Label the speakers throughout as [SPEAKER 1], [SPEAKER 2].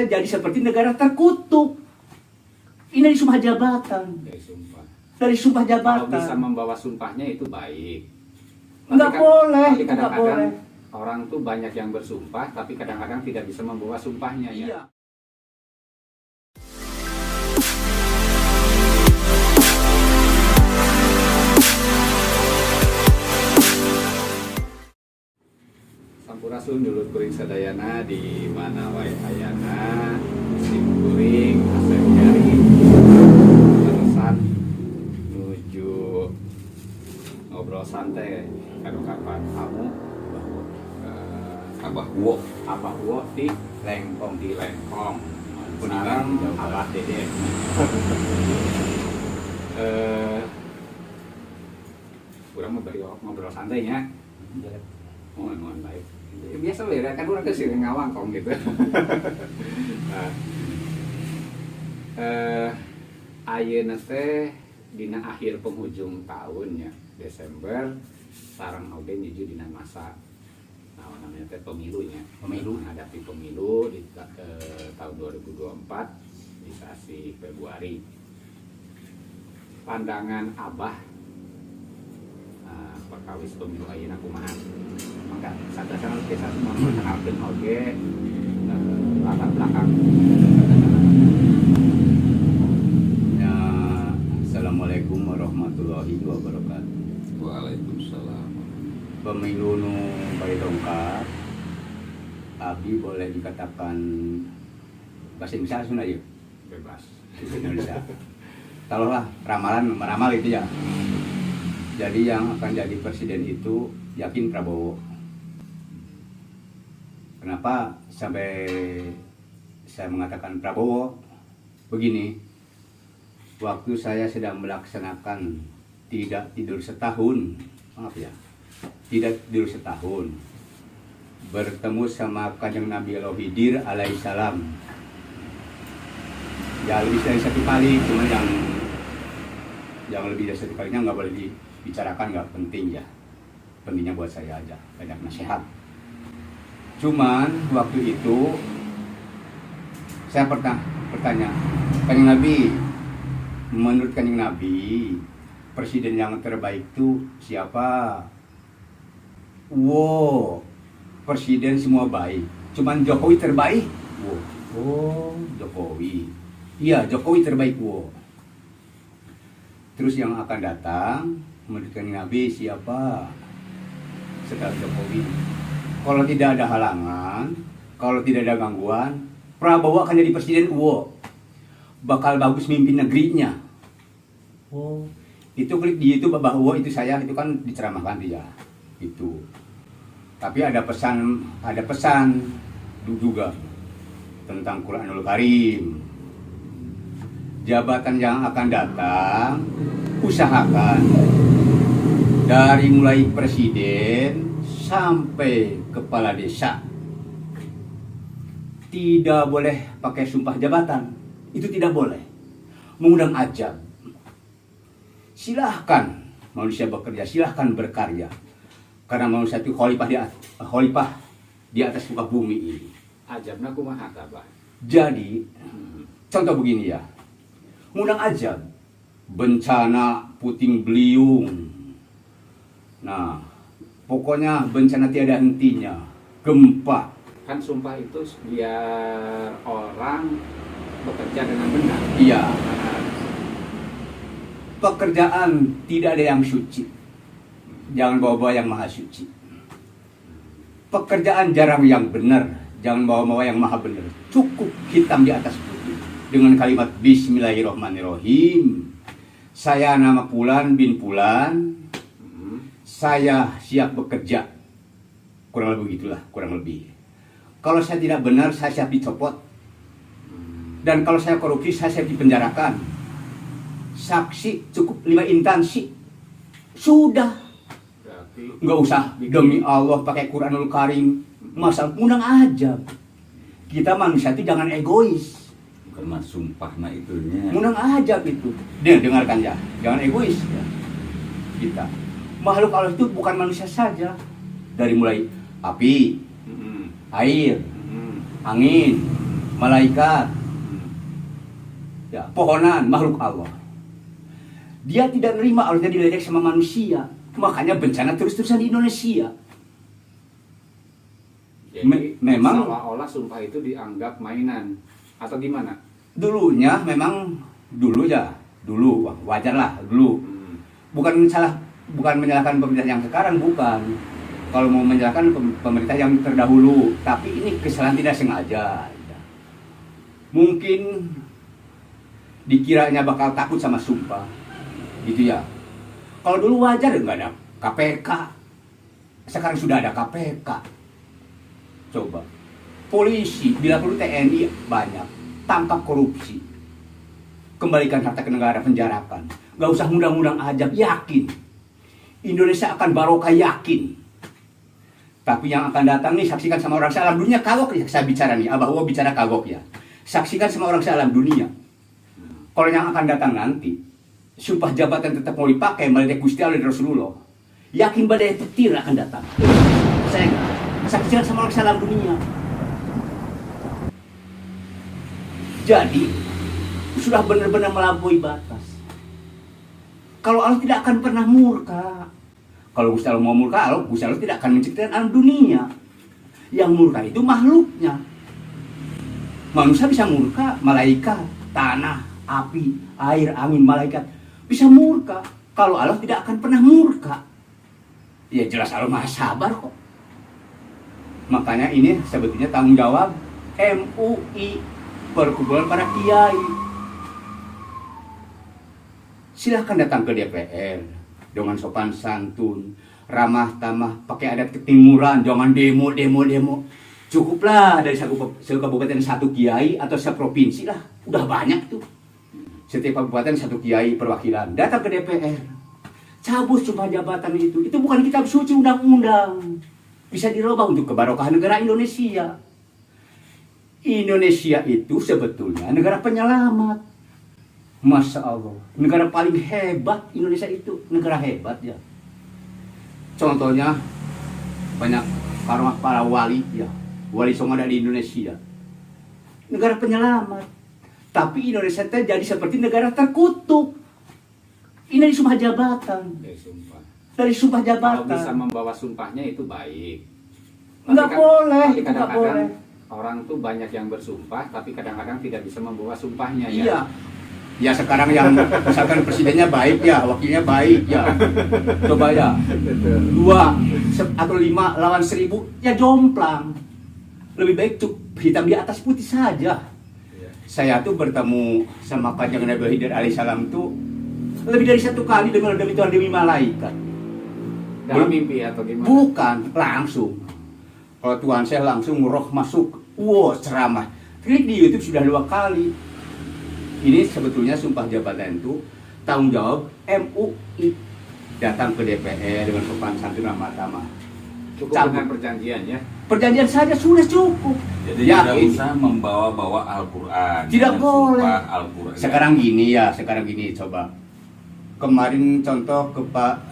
[SPEAKER 1] jadi seperti negara terkutuk. Ini dari sumpah jabatan. Dari sumpah jabatan.
[SPEAKER 2] Kalau bisa membawa sumpahnya itu baik.
[SPEAKER 1] Nggak boleh,
[SPEAKER 2] tapi
[SPEAKER 1] itu nggak
[SPEAKER 2] kadang-kadang
[SPEAKER 1] boleh.
[SPEAKER 2] orang tuh banyak yang bersumpah, tapi kadang-kadang tidak bisa membawa sumpahnya ya.
[SPEAKER 1] Iya.
[SPEAKER 2] Sampurasun dulur kuring sadayana di mana wae ayana musim kuring asal nyari terusan menuju ngobrol santai kanu kapan kamu Abah Wo di Lengkong sekarang Abah Dede kurang mau ngobrol santainya mohon baik. Biasa ya kan orang kesini ngawangkong gitu. Ayeuna teh dina akhir penghujung tahun ya Desember sareng oge nuju dina masa namanya teh pemilunya. Menghadapi pemilu di tahun 2024 di sasi Februari. Pandangan Abah perkawis pemilu ayeuna kumaha? Mangga sadasana kita semua mengenalkeun oge latar belakang.
[SPEAKER 3] Ya, Assalamualaikum warahmatullahi wabarakatuh.
[SPEAKER 4] Waalaikumsalam.
[SPEAKER 3] Pemilu nu bari dongkap, abdi boleh dikatakan bahasa Indonesia Sunda ya?
[SPEAKER 2] Bebas.
[SPEAKER 3] Bahasa Indonesia. Taruhlah ramalan meramal itu ya. Jadi yang akan jadi presiden itu yakin Prabowo. Kenapa sampai saya mengatakan Prabowo? Begini, waktu saya sedang melaksanakan tidak tidur setahun, maaf ya, tidak tidur setahun, bertemu sama Kanjeng Nabi Al-Khidir alaihissalam. Ya lebih dari satu kali, cuma yang lebih dari satu kalinya nggak boleh dibicarakan, nggak penting ya. Pentingnya buat saya aja, banyak nasihat. Cuman waktu itu saya bertanya, Kanjeng Nabi, menurut Kanjeng Nabi, presiden yang terbaik itu siapa? Wow, presiden semua baik, cuman Jokowi terbaik. Wow, oh Jokowi, iya Jokowi terbaik. Wow. Terus yang akan datang menurut Kanjeng Nabi siapa setelah Jokowi? Kalau tidak ada halangan, kalau tidak ada gangguan, Prabowo akan jadi presiden. Wow, bakal bagus mimpin negerinya. Oh, itu klik di YouTube bahwa itu saya itu kan diceramahkan dia itu. Tapi ada pesan juga tentang Quranul Karim. Jabatan yang akan datang usahakan dari mulai presiden sampai kepala desa tidak boleh pakai sumpah jabatan. Itu tidak boleh. Mengundang ajab. Silahkan manusia bekerja, silahkan berkarya. Karena manusia itu khalifah di atas muka bumi ini.
[SPEAKER 2] Ajabna kumaha Abah?
[SPEAKER 3] Jadi contoh begini ya. Mengundang ajab, bencana puting beliung. Nah, pokoknya bencana tiada hentinya, gempa.
[SPEAKER 2] Kan sumpah itu biar orang bekerja dengan benar.
[SPEAKER 3] Iya. Pekerjaan tidak ada yang suci. Jangan bawa-bawa yang maha suci. Pekerjaan jarang yang benar. Jangan bawa-bawa yang maha benar. Cukup hitam di atas putih. Dengan kalimat Bismillahirrahmanirrahim. Saya nama Fulan bin Fulan. Saya siap bekerja. Kurang lebih begitulah, kurang lebih. Kalau saya tidak benar, saya siap dicopot. Dan kalau saya korupsi, saya siap dipenjarakan. Saksi cukup 5 instansi. Sudah.
[SPEAKER 2] Berarti
[SPEAKER 3] Nggak usah demi Allah pakai Quranul Karim. Masa undang aja. Kita manusia itu jangan egois.
[SPEAKER 4] Karena sumpah nah itunya.
[SPEAKER 3] Undang aja gitu. Dengarkan ya. Jangan egois ya. Kita. Makhluk Allah itu bukan manusia saja. Dari mulai api, air, angin, malaikat, ya, pohonan, makhluk Allah. Dia tidak nerima Allah diledek sama manusia. Makanya bencana terus-terusan di Indonesia.
[SPEAKER 2] Jadi
[SPEAKER 3] memang
[SPEAKER 2] seolah-olah sumpah itu dianggap mainan atau gimana?
[SPEAKER 3] dulunya memang dulu wajar lah dulu. Bukan menyalahkan pemerintah yang sekarang, bukan. Kalau mau menyalahkan pemerintah yang terdahulu, tapi ini kesalahan tidak sengaja. Mungkin dikiranya bakal takut sama sumpah, gitu ya. Kalau dulu wajar nggak ada KPK, sekarang sudah ada KPK. Coba, polisi bila perlu TNI banyak, tangkap korupsi, kembalikan harta ke negara, penjarakan. Nggak usah undang-undang ajab, yakin Indonesia akan barokah, yakin. Tapi yang akan datang nih, saksikan sama orang sealam dunia, kagok ya, saya bicara nih, Abah Wo bicara kagok ya. Saksikan sama orang sealam dunia. Kalau yang akan datang nanti, sumpah jabatan tetap mau dipakai meledek Gusti Allah dan Rasulullah, yakin badai petir akan datang. Saya saksikan sama orang sealam dunia. Jadi, sudah benar-benar melampaui batas. Kalau Allah tidak akan pernah murka. Kalau Gusti Allah mau murka, Gusti Allah tidak akan menciptakan alam dunia. Yang murka itu makhluknya. Manusia bisa murka, malaikat, tanah, api, air, angin, malaikat bisa murka. Kalau Allah tidak akan pernah murka. Ya jelas Allah Maha Sabar kok. Makanya ini sebetulnya tanggung jawab MUI, perkumpulan para kiai. Silahkan datang ke DPR dengan sopan santun, ramah tamah, pakai adat ketimuran, jangan demo. Cukuplah dari kabupaten satu kiai atau seprovinsi lah, udah banyak tuh. Setiap kabupaten satu kiai perwakilan, datang ke DPR, cabut sumpah jabatan itu bukan kitab suci, undang-undang. Bisa dirubah untuk kebarokahan negara Indonesia. Indonesia itu sebetulnya negara penyelamat. Masya Allah, negara paling hebat Indonesia itu, negara hebat ya. Contohnya banyak para wali ya, wali songo ada di Indonesia. Negara penyelamat. Tapi Indonesia jadi seperti negara terkutuk. Ini dari sumpah jabatan. Dari sumpah jabatan.
[SPEAKER 2] Kalau bisa membawa sumpahnya itu baik.
[SPEAKER 3] Nggak boleh,
[SPEAKER 2] tapi
[SPEAKER 3] itu nggak boleh.
[SPEAKER 2] Orang tuh banyak yang bersumpah, tapi kadang-kadang tidak bisa membawa sumpahnya ya.
[SPEAKER 3] Iya. Ya sekarang yang misalkan presidennya baik ya, wakilnya baik ya. Coba ya, 2 atau 5 lawan 1000 ya jomplang. Lebih baik hitam di atas putih saja. Saya tuh bertemu sama Kanjeng Nabi Khidir alaihissalam tuh lebih dari 1 kali demi Tuhan, demi malaikat.
[SPEAKER 2] Dalam mimpi atau gimana?
[SPEAKER 3] Bukan, langsung. Kalau Tuhan saya langsung roh masuk, ceramah. Klik di YouTube sudah 2 kali. Ini sebetulnya sumpah jabatan itu tanggung jawab MUI, datang ke DPR dengan sopan santun ramah tamah.
[SPEAKER 2] Cukup dengan perjanjian ya.
[SPEAKER 3] Perjanjian saja sudah cukup.
[SPEAKER 4] Jadi tidak usah membawa-bawa Al-Quran.
[SPEAKER 3] Tidak
[SPEAKER 4] Jangan
[SPEAKER 3] boleh.
[SPEAKER 4] sumpah Al-Quran.
[SPEAKER 3] Sekarang gini coba. Kemarin contoh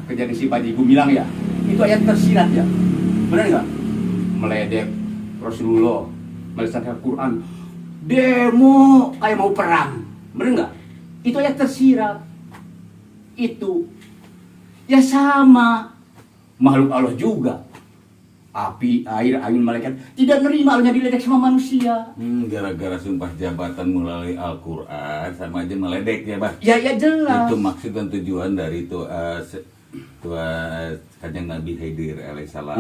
[SPEAKER 3] kejadian si Panji Gumilang ya, itu ayat tersirat ya, benar nggak? Meledek Rasulullah, melesatkan Al-Quran, demo kayak mau perang. Bener nggak? Itu ayat tersirat. Itu ya sama makhluk Allah juga. Api, air, angin, malaikat tidak nerima Allahnya diledek sama manusia.
[SPEAKER 4] Gara-gara sumpah jabatan melalui Al-Quran sama aja meledek ya, Bah.
[SPEAKER 3] Ya jelas.
[SPEAKER 4] Itu maksud dan tujuan dari Kanjeng Nabi Khidir alaihissalam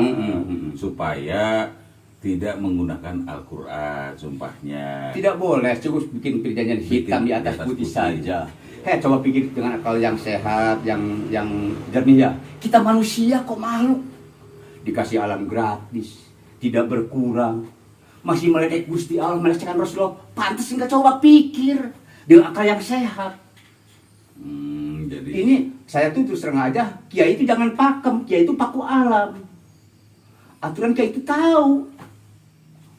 [SPEAKER 4] supaya tidak menggunakan Al-Quran sumpahnya.
[SPEAKER 3] Tidak boleh, cukup bikin perjanjian hitam di atas putih saja. Coba pikir dengan akal yang sehat, yang jernih ya. Kita manusia kok makhluk. Dikasih alam gratis, tidak berkurang. Masih meledek Gusti Allah, melecehkan Rasulullah. Pantas enggak, coba pikir dengan akal yang sehat.
[SPEAKER 4] Jadi
[SPEAKER 3] Ini saya tuh terus terang aja, kiai itu jangan pakem, kiai itu paku alam. Aturan kiai itu tahu.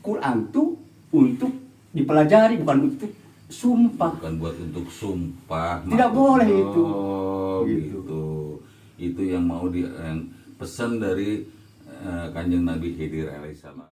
[SPEAKER 3] Quran tuh untuk dipelajari, bukan untuk sumpah.
[SPEAKER 4] bukan buat untuk sumpah.
[SPEAKER 3] Tidak boleh itu.
[SPEAKER 4] Gitu. Itu yang mau pesan dari Kanjeng Nabi Khidir alaihissalam.